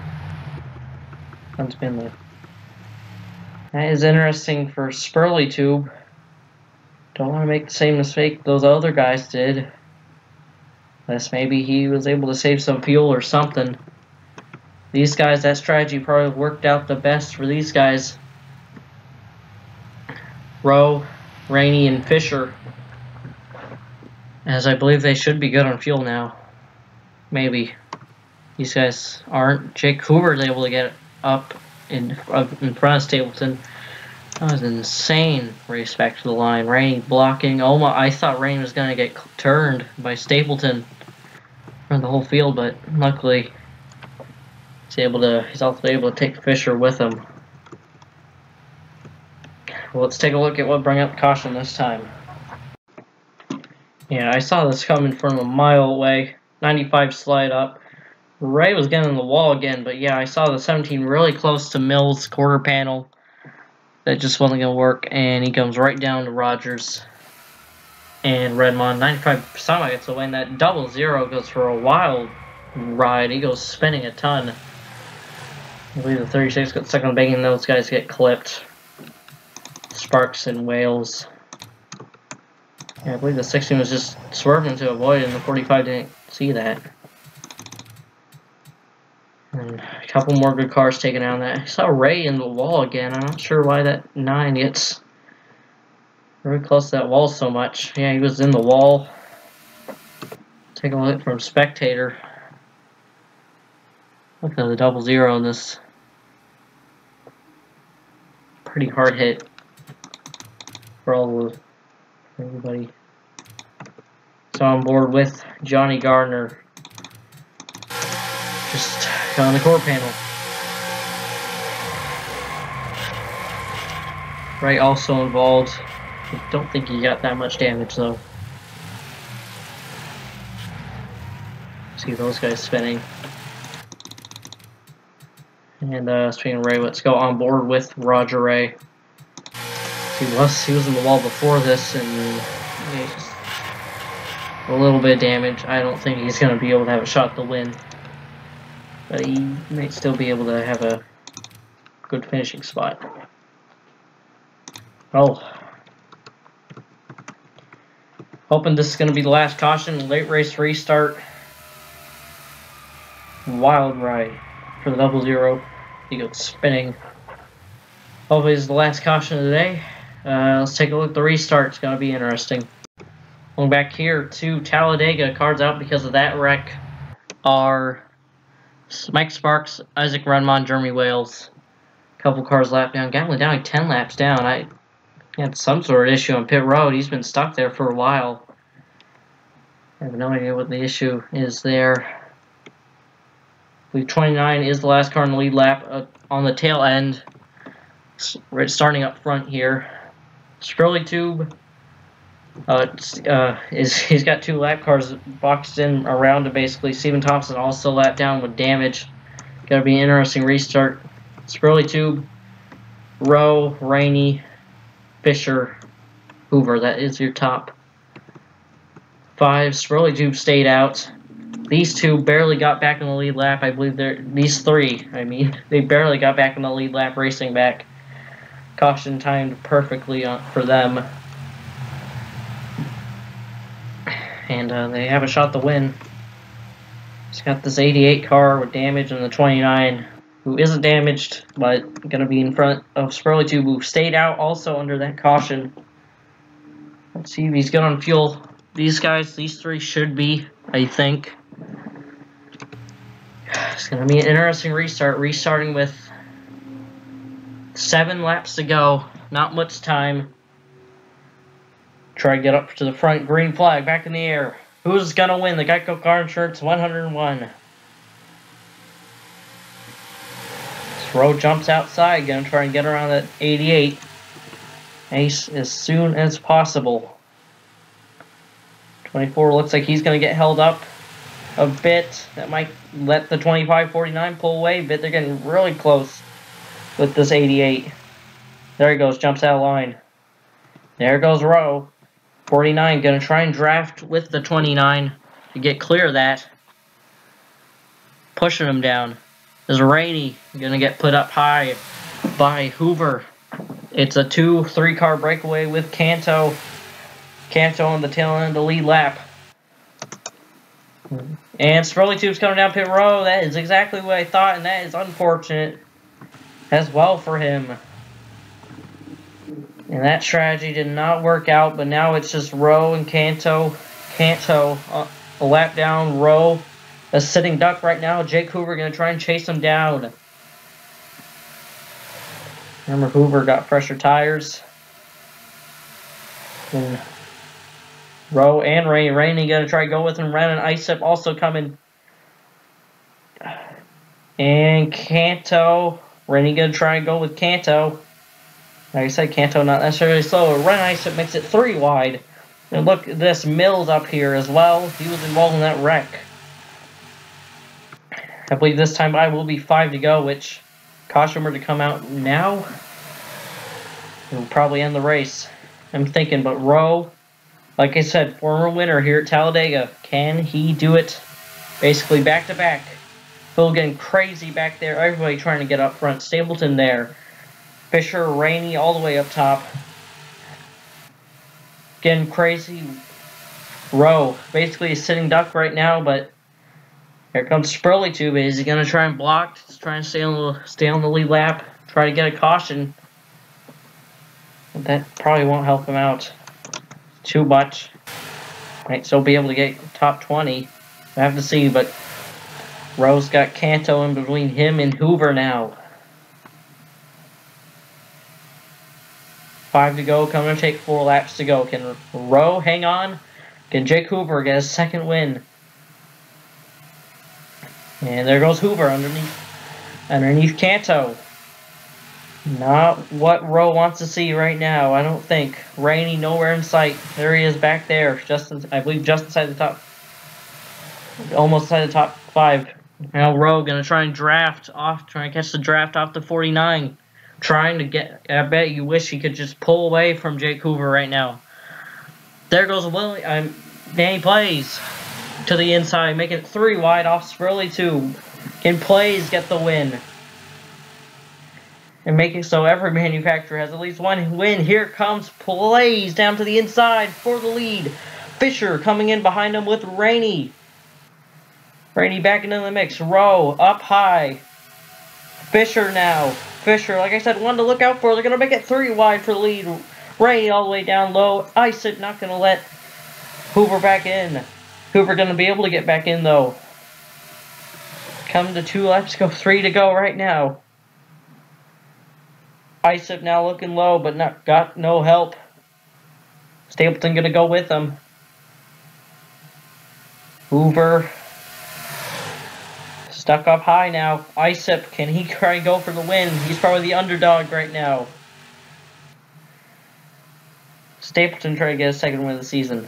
That is interesting for Spurley Tube. Don't want to make the same mistake those other guys did. Unless maybe he was able to save some fuel or something. These guys, that strategy probably worked out the best for these guys. Rowe, Rainey, and Fisher. As I believe they should be good on fuel now. Maybe. These guys aren't. Jake Hoover's able to get up in front of Stapleton. That was an insane race back to the line. Rainey blocking. Oh my, I thought Rainey was going to get turned by Stapleton from the whole field, but luckily he's also able to take Fisher with him. Well, let's take a look at what brought up caution this time. Yeah, I saw this coming from a mile away. 95 slide up. Ray was getting in the wall again, but yeah, I saw the 17 really close to Mills' quarter panel. That just wasn't going to work, and he comes right down to Rogers and Redmond. 95% I get to win. That 00 goes for a wild ride. He goes spinning a ton. I believe the 36 got stuck on banging. Those guys get clipped. Sparks and Wales. Yeah, I believe the 16 was just swerving to avoid it, and the 45 didn't see that. And a couple more good cars taken out on that. I saw Ray in the wall again. I'm not sure why that 9 gets very close to that wall so much. Yeah, he was in the wall. Take a look from spectator. Look at the 00 in this. Pretty hard hit for everybody. So on board with Johnny Gardner. Just on the core panel. Ray also involved. I don't think he got that much damage though. See those guys spinning. And speaking of Ray, let's go on board with Roger Ray. He was in the wall before this, and just a little bit of damage. I don't think he's going to be able to have a shot to win, but he may still be able to have a good finishing spot. Oh, hoping this is going to be the last caution. Late race restart. Wild ride for the 00. He goes spinning. Hopefully this is the last caution of the day. Let's take a look at the restart. It's going to be interesting. Going back here to Talladega. Cards out because of that wreck are Mike Sparks, Isaac Redmond, Jeremy Wales. A couple cars lap down. Got only down like 10 laps down. I had some sort of issue on pit road. He's been stuck there for a while. I have no idea what the issue is there. I believe 29 is the last car in the lead lap on the tail end. Starting up front here. Spurley Tube he's got 2 lap cars boxed in around it basically. Stephen Thompson also lap down with damage. Gotta be an interesting restart. Spurley Tube, Rowe, Rainey, Fisher, Hoover. That is your top 5. Spurley Tube stayed out. these two barely got back in the lead lap. I believe these three, I mean, they barely got back in the lead lap racing back. Caution timed perfectly for them. And they have a shot to win. It's got this 88 car with damage and the 29, who isn't damaged, but going to be in front of Spurley 2, who stayed out also under that caution. Let's see if he's good on fuel. These three should be, I think. It's going to be an interesting restart, restarting with 7 laps to go. Not much time. Try to get up to the front. Green flag back in the air. Who's going to win? The Geico car insurance 101. Rowe jumps outside. Going to try and get around that 88. Ace as soon as possible. 24 looks like he's going to get held up a bit. That might let the 25-49 pull away a bit. They're getting really close with this 88. There he goes. Jumps out of line. There goes Rowe. 49 going to try and draft with the 29 to get clear of that. Pushing him down. There's Rainey going to get put up high by Hoover. It's a 2-3 car breakaway with Canto. Canto on the tail end of the lead lap. And Spurley 2's coming down pit row. That is exactly what I thought, and that is unfortunate as well for him. And that strategy did not work out, but now it's just Rowe and Canto. Canto a lap down. Rowe a sitting duck right now. Jake Hoover going to try and chase him down. Remember, Hoover got fresher tires. And Rowe and Rainey going to try to go with him. Ren and Isip also coming. And Canto. Rainey going to try and go with Canto. Like I said, Canto not necessarily slow. Ren Isip makes it 3 wide. And look at this. Mills up here as well. He was involved in that wreck. I believe this time by will be 5 to go, which caution were to come out now. It will probably end the race. I'm thinking, but Rowe, like I said, former winner here at Talladega. Can he do it? Basically back to back. Phil getting crazy back there. Everybody trying to get up front. Stapleton there. Fisher, Rainey all the way up top. Getting crazy. Rowe basically a sitting duck right now, but here comes Spurley 2. Is he going to try and block? Just try and stay on the lead lap. Try to get a caution. But that probably won't help him out too much. Might still be able to get top 20. I have to see, but Rowe's got Canto in between him and Hoover now. 5 to go. Coming to take 4 laps to go. Can Rowe hang on? Can Jake Hoover get his second win? And there goes Hoover underneath Canto. Not what Rowe wants to see right now, I don't think. Rainey nowhere in sight. There he is back there, I believe just inside the top, almost inside the top 5. Now Rowe gonna try and draft off, trying to catch the draft off the 49. Trying to get, I bet you wish he could just pull away from Jake Hoover right now. There goes Danny Plays to the inside, making it 3 wide off Spurley 2. Can Plays get the win? And making so every manufacturer has at least 1 win. Here comes Plays down to the inside for the lead. Fisher coming in behind him with Rainey. Rainey back into the mix. Rowe up high. Fisher now. Fisher, like I said, one to look out for. They're going to make it 3 wide for the lead. Rainey all the way down low. Isaac not going to let Hoover back in. Hoover going to be able to get back in, though. Come to 2 laps, go 3 to go right now. Isip now looking low, but got no help. Stapleton going to go with him. Hoover stuck up high now. Isip, can he try and go for the win? He's probably the underdog right now. Stapleton trying to get a second win of the season.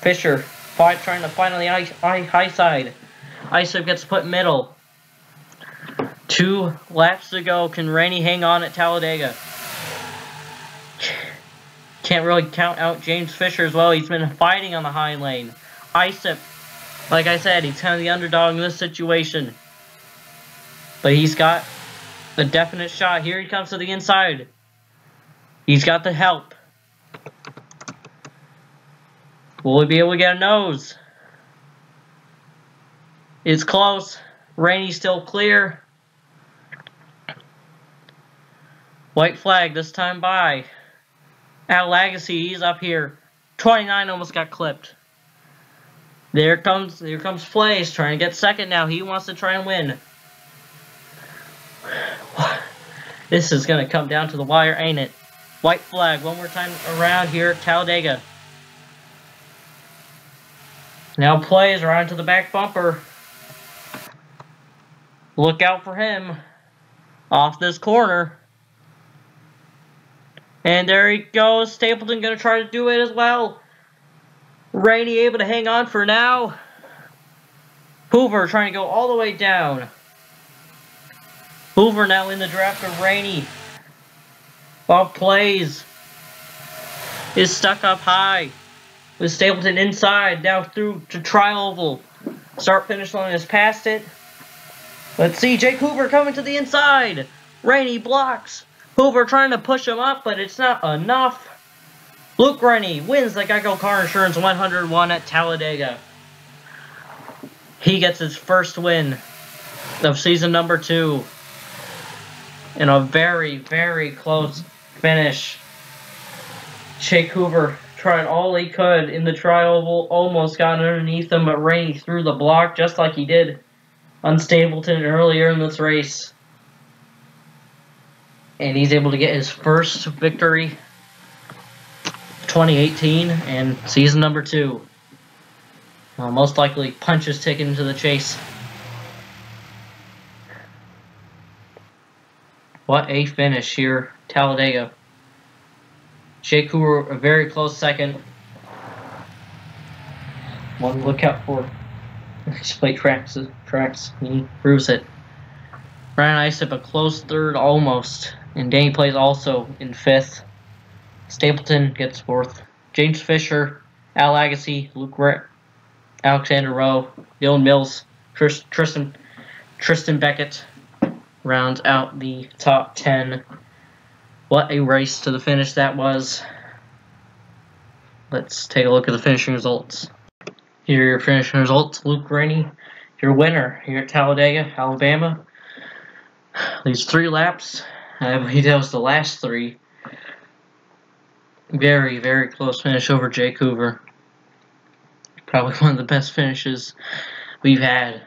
Fisher trying to find on the high side. Isip gets put middle. 2 laps to go. Can Rainey hang on at Talladega? Can't really count out James Fisher as well. He's been fighting on the high lane. Isip Like I said, he's kind of the underdog in this situation. But he's got a definite shot. Here he comes to the inside. He's got the help. Will he be able to get a nose? It's close. Rainey's still clear. White flag this time by. Al Lagasse, he's up here. 29 almost got clipped. Here comes Place trying to get second now. He wants to try and win. This is going to come down to the wire, ain't it? White flag one more time around here at Talladega. Now Plays around to the back bumper. Look out for him. Off this corner. And there he goes. Stapleton going to try to do it as well. Rainey able to hang on for now. Hoover trying to go all the way down. Hoover now in the draft of Rainey. While Plays is stuck up high. With Stapleton inside. Now through to Tri-Oval. Start finish line is past it. Let's see. Jake Hoover coming to the inside. Rainey blocks. Hoover trying to push him up, but it's not enough. Luke Rainey wins the Geico Car Insurance 101 at Talladega. He gets his first win of season number 2. In a very, very close finish. Jake Hoover tried all he could in the Tri-Oval. Almost got underneath him, but Rainey threw the block just like he did on Stapleton earlier in this race. And he's able to get his first victory 2018 and season number 2. Most likely punch his ticket into the chase. What a finish here, Talladega. Jake Hoover a very close second. One to look out for. Display tracks. He proves it. Brian Isip a close third almost. And Danny Plays also in 5th. Stapleton gets 4th. James Fisher, Al Lagasse, Alexander Rowe, Dylan Mills, Tristan Beckett rounds out the top 10. What a race to the finish that was. Let's take a look at the finishing results. Here are your finishing results. Luke Rainey, your winner here at Talladega, Alabama. These 3 laps. I believe that was the last 3. Very, very close finish over Jake Hoover. Probably one of the best finishes we've had.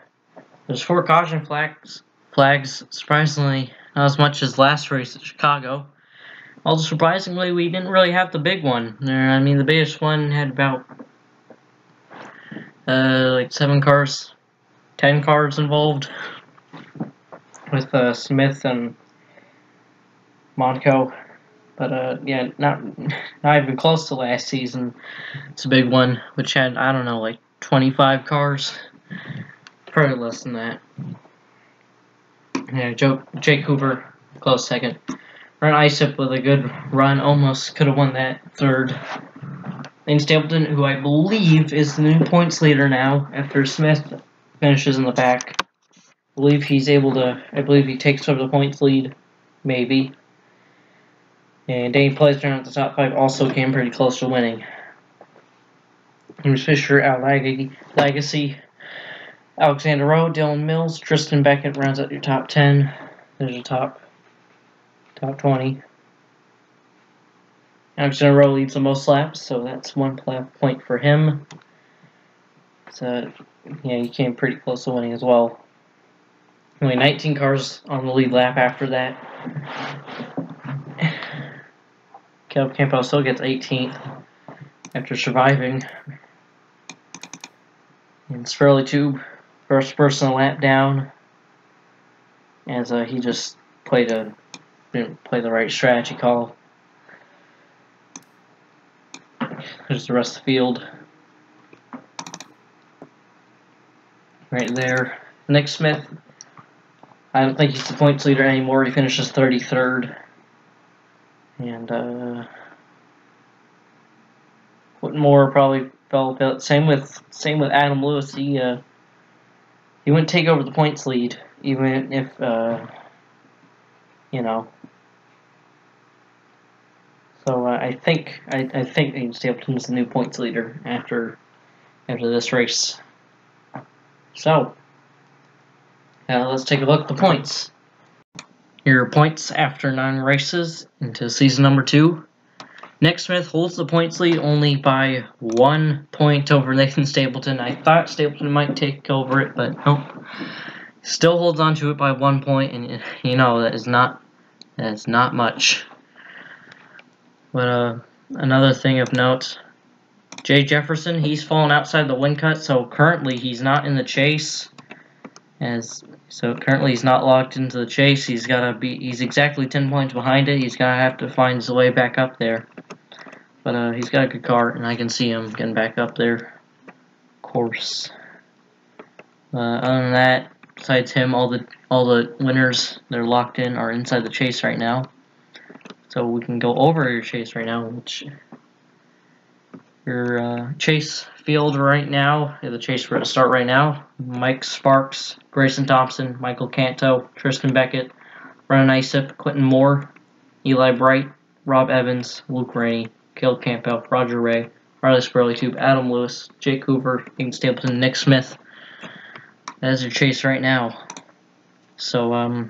There's 4 caution flags, surprisingly, not as much as last race at Chicago. Although surprisingly, we didn't really have the big one. I mean, the biggest one had about like 7 cars, 10 cars involved with Smith and Monaco, but yeah, not even close to last season. It's a big one, which had, I don't know, like 25 cars, probably less than that. Yeah, Jake Hoover, close second. Ryan Isip with a good run, almost could have won that 3rd. Lane Stapleton, who I believe is the new points leader now, after Smith finishes in the back. I believe he takes over the points lead, maybe. And Danny Plays down at the top 5 also came pretty close to winning. James Fisher, Al Lagasse, Alexander Rowe, Dylan Mills, Tristan Beckett rounds out your top 10. There's your top 20. Alexander Rowe leads the most laps, so that's 1 point for him. So, yeah, he came pretty close to winning as well. Only 19 cars on the lead lap after that. Caleb Campos still gets 18th after surviving. And Spurley Tube, first person a lap down, as he just didn't play the right strategy call. There's the rest of the field. Right there. Nick Smith, I don't think he's the points leader anymore. He finishes 33rd. And Whitmore probably fell out. Same with Adam Lewis. He wouldn't take over the points lead, even if you know. So I think Stapleton's the new points leader after this race. So let's take a look at the points. Here are points after 9 races into season number 2. Nick Smith holds the points lead only by 1 point over Nathan Stapleton. I thought Stapleton might take over it, but nope. Still holds on to it by 1 point, and you know that is not much. But another thing of note, Jay Jefferson, he's fallen outside the win cut, so currently he's not in the chase. Currently he's not locked into the chase. He's exactly 10 points behind it. He's gonna have to find his way back up there. But he's got a good car, and I can see him getting back up there. Of course. Other than that, besides him, all the winners that are locked in are inside the chase right now. So we can go over your chase right now, which your chase field right now, the chase we're going to start right now. Mike Sparks, Grayson Thompson, Michael Canto, Tristan Beckett, Brennan Isip, Quentin Moore, Eli Bright, Rob Evans, Luke Rainey, Caleb Campbell, Roger Ray, Riley Spurley Tube, Adam Lewis, Jake Hoover, Ian Stapleton, Nick Smith. That is your chase right now. So,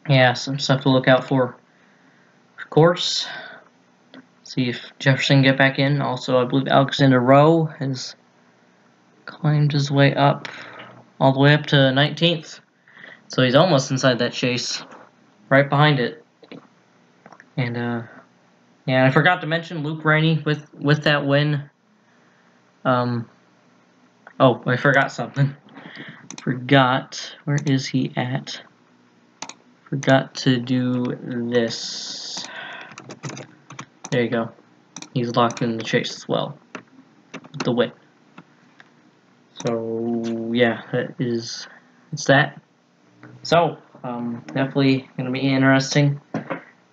yeah, some stuff to look out for. Of course, see if Jefferson can get back in. Also, I believe Alexander Rowe has climbed his way up, all the way up to 19th. So he's almost inside that chase, right behind it. And, yeah, I forgot to mention Luke Rainey with that win. Oh, I forgot something. Where is he at? Forgot to do this. There you go. He's locked in the chase as well. The win. So yeah, it's that. So definitely gonna be interesting.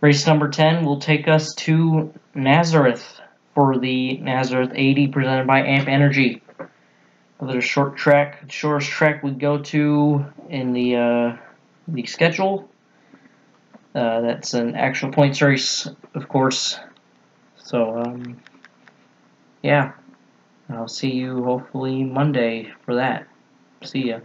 Race number 10 will take us to Nazareth for the Nazareth 80 presented by Amp Energy. Another short track, shortest track we go to in the schedule. That's an actual points race, of course. So yeah, I'll see you hopefully Monday for that. See ya.